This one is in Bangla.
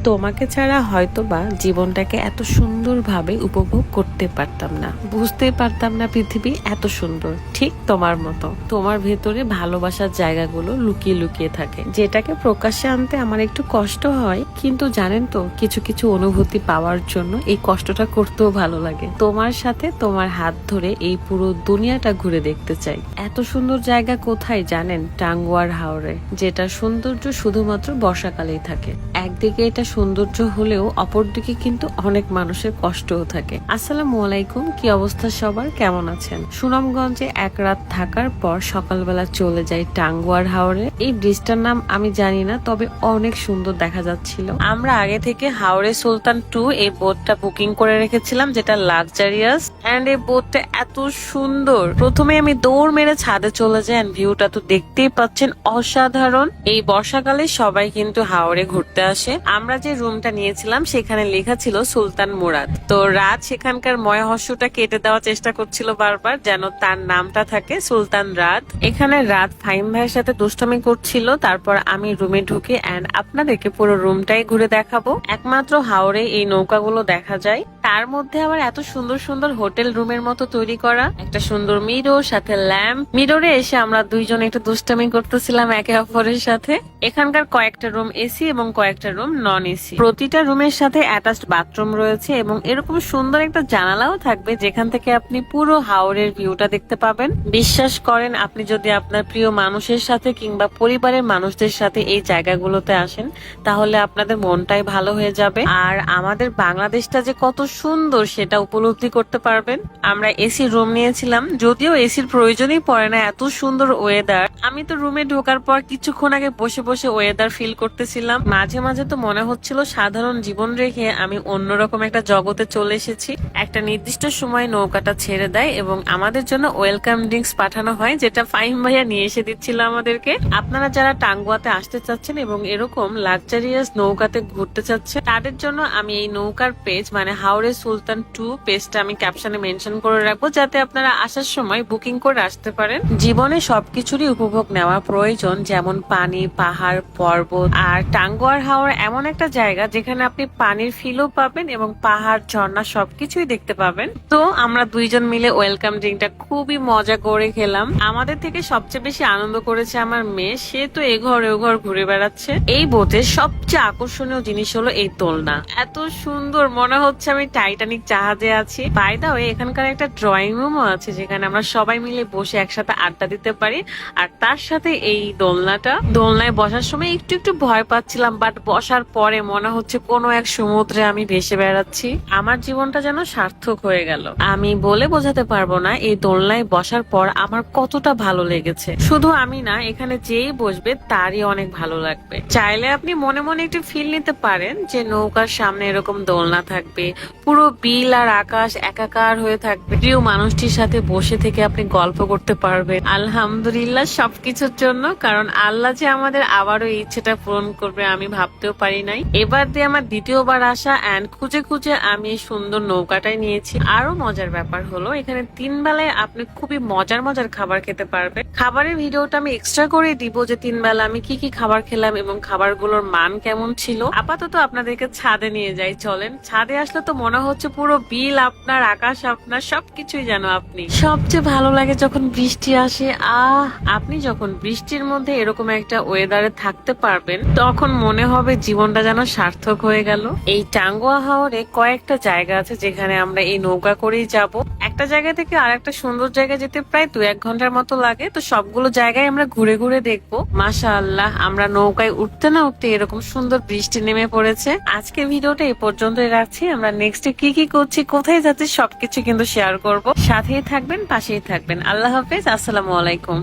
তোমাকে ছাড়া হয়তোবা জীবনটাকে এত সুন্দরভাবে উপভোগ করতে পারতাম না, বুঝতে পারতাম না পৃথিবী এত সুন্দর। ঠিক তোমার মতো তোমার ভেতরে ভালোবাসার জায়গাগুলো লুকিয়ে লুকিয়ে থাকে, যেটাকে প্রকাশ্যে আনতে আমার একটু কষ্ট হয়। কিন্তু জানেন তো, কিছু কিছু অনুভূতি পাওয়ার জন্য এই কষ্টটা করতেও ভালো লাগে। তোমার সাথে তোমার হাত ধরে এই পুরো দুনিয়াটা ঘুরে দেখতে চাই। এত সুন্দর জায়গা কোথায় জানেন? টাঙ্গুয়ার হাওরে, যেটা সৌন্দর্য শুধুমাত্র বর্ষাকালেই থাকে। একদিকে এটা সৌন্দর্য হলেও অপরদিকে কিন্তু অনেক মানুষের কষ্টও থাকে। আসসালামু আলাইকুম, কি অবস্থা সবার, কেমন আছেন? সুনামগঞ্জে এক রাত থাকার পর সকালবেলা চলে যাই টাঙ্গুয়ার হাওরে। এই ব্রিজটার নাম আমি জানি না, তবে অনেক সুন্দর দেখা যাচ্ছিল। আমরা আগে থেকে হাওরে সুলতান 2 এই বোটটা বুকিং করে রেখেছিলাম, যেটা লাক্সারিয়াস এন্ড এই বোটটা এত সুন্দর। প্রথমে আমি দৌড় মেরে ছাদে চলে যাই, ভিউটা তো দেখতেই পাচ্ছেন অসাধারণ। এই বর্ষাকালে সবাই কিন্তু হাওরে ঘুরতে আসে। আমরা যে রুমটা নিয়েছিলাম সেখানে লেখা ছিল সুলতান মুরাদ। তো রাত সেখানকার ময়হস্যটা কেটে দেওয়ার চেষ্টা করছিল বারবার, যেন তার নামটা থাকে সুলতান রাত। এখানে রাত ফাইম ভাইয়ের সাথে দুষ্টামি করছিল। তারপর আমি রুমে ঢুকে এন্ড আপনাদেরকে পুরো রুমটাই ঘুরে দেখাবো। একমাত্র হাওরে এই নৌকাগুলো দেখা যায়, তার মধ্যে আবার এত সুন্দর সুন্দর হোটেল রুমের মতো তৈরি করা। একটা সুন্দর মিরর, সাথে ল্যাম্প। মিররে এসে আমরা দুইজন একটু দুষ্টামি করতেছিলাম একে অপরের সাথে। এখানকার কয়েকটা রুম এসি এবং কয়েকটা রুম নন এসি। প্রতিটা রুমের সাথে অ্যাটাচড বাথরুম রয়েছে এবং এরকম সুন্দর একটা জানালাও থাকবে, যেখান থেকে আপনি পুরো হাওরের ভিউটা দেখতে পাবেন। বিশ্বাস করেন, আপনি যদি আপনার প্রিয় মানুষের সাথে কিংবা পরিবারের মানুষদের সাথে এই জায়গাগুলোতে আসেন, তাহলে আপনাদের মনটাই ভালো হয়ে যাবে। আর আমাদের বাংলাদেশটা যে কত সুন্দর সেটা উপলব্ধি করতে পারবেন। আমরা এসি রুম নিয়েছিলাম, যদিও এসির প্রয়োজনই পড়ে না, এত সুন্দর ওয়েদার। আমি তো রুমে ঢোকার পর কিছুক্ষণ আগে বসে বসে ওয়েদার ফিল করতেছিলাম। মাঝে মাঝে তো মনে হচ্ছিল সাধারণ জীবন রেখে আমি অন্যরকম একটা জগতে চলে এসেছি। একটা নির্দিষ্ট সময় নৌকাটা ছেড়ে দেয় এবং আমাদের জন্য ওয়েলকাম ড্রিঙ্কস পাঠানো হয়, যেটা ফাহিম ভাইয়া নিয়ে এসে দিচ্ছিল আমাদেরকে। আপনারা যারা টাঙ্গুয়াতে আসতে চাচ্ছেন এবং এরকম লাক্সারিয়াস নৌকাতে ঘুরতে চাচ্ছেন, তাদের জন্য আমি এই নৌকার পেজ মানে হাওরে সুলতান 2 পেজটা আমি ক্যাপশনে মেনশন করে রাখবো, যাতে আপনারা আসার সময় বুকিং করে আসতে পারেন। জীবনে সবকিছুরই উপভোগ নেওয়া প্রয়োজন, যেমন পানি, পাহাড়, পর্বত। আর টাঙ্গুয়ার হাওর এমন একটা জায়গা যেখানে আপনি পানির ফিলও পাবেন এবং পাহাড়, ঝর্ণা সবকিছুই দেখতে পাবেন। তো আমরা দুইজন মিলে ওয়েলকাম ড্রিঙ্কটা খুবই মজা করে খেলাম। আমাদের থেকে সবচেয়ে বেশি আনন্দ করেছে আমার মেয়ে, সে তো এ ঘর ও ঘর ঘুরে বেড়াচ্ছে। এই বোটের সবচেয়ে আকর্ষণীয় জিনিস হলো এই দোলনা। এত সুন্দর, মনে হচ্ছে আমি টাইটানিক জাহাজে আছি। বাই দা ওয়ে, এখানকার একটা ড্রয়িং রুমও আছে, যেখানে আমরা সবাই মিলে বসে একসাথে আড্ডা দিতে পারি। আর তার সাথে এই দোলনায় বসার সময় একটু একটু ভয় পাচ্ছিলাম, বাট বসার পরে মনে হচ্ছে কোনো এক সমুদ্রে আমি ভেসে বেড়াচ্ছি। আমার জীবনটা যেন সার্থক হয়ে গেল। আমি বলে বোঝাতে পারবো না এই দোলনায় বসার পর আমার কতটা ভালো লেগেছে। শুধু আমি না, এখানে যেই বসবে তারই অনেক ভালো লাগবে। চাইলে আপনি মনে মনে একটু ফিল নিতে পারেন যে নৌকার সামনে এরকম দোলনা থাকবে, পুরো বিল আর আকাশ একাকার হয়ে থাকবে। প্রিয় মানুষটির সাথে বসে থেকে আপনি গল্প করতে পারবেন। আলহামদুলিল্লাহ সবকিছুর জন্য, কারণ আল্লাহ যে আমাদের আবারও এই ইচ্ছেটা পূরণ করবে আমি ভাবতেও পারি নাই। এবার দিয়ে আমার দ্বিতীয়বার আসা এন্ড খুঁজে খুঁজে আমি এই সুন্দর নৌকাটাই নিয়েছি। আরো মজার ব্যাপার হলো, এখানে 3 বেলায় আপনি খুবই মজার মজার খাবার খেতে পারবেন। খাবারের ভিডিওটা আমি এক্সট্রা করে দিব, যে 3 বেলা আমি কি কি খাবার খেলাম এবং খাবারগুলোর মান কেমন ছিল। আপাতত আপনাদেরকে ছাদে নিয়ে যাই, চলেন। ছাদে আসলে তো মনে হচ্ছে পুরো বিল আপনার, আকাশ আপনার, সবকিছুই যেন আপনি। সবচেয়ে ভালো লাগে যখন বৃষ্টি আসে। আপনি যখন বৃষ্টির মধ্যে এরকম একটা ওয়েদারে থাকতে পারবেন, তখন মনে হবে জীবনটা যেন সার্থক হয়ে গেল। এই টাঙ্গুয়া হাওরে কয়েকটা জায়গা আছে যেখানে আমরা এই নৌকা করেই যাব। একটা জায়গা থেকে আর একটা সুন্দর জায়গায় যেতে প্রায় 2-1 ঘন্টার মতো লাগে। তো সবগুলো জায়গায় আমরা ঘুরে ঘুরে দেখবো। মাশাআল্লাহ, আমরা নৌকায় উঠতে না উঠতে এরকম সুন্দর বৃষ্টি নেমে পড়েছে। আজকে ভিডিওটা এই পর্যন্তই রাখছি। আমরা নেক্সটে কি কি করছি, কোথায় যাচ্ছি, সবকিছু কিন্তু শেয়ার করব। সাথেই থাকবেন, পাশেই থাকবেন। আল্লাহ হাফেজ, আসসালামু আলাইকুম।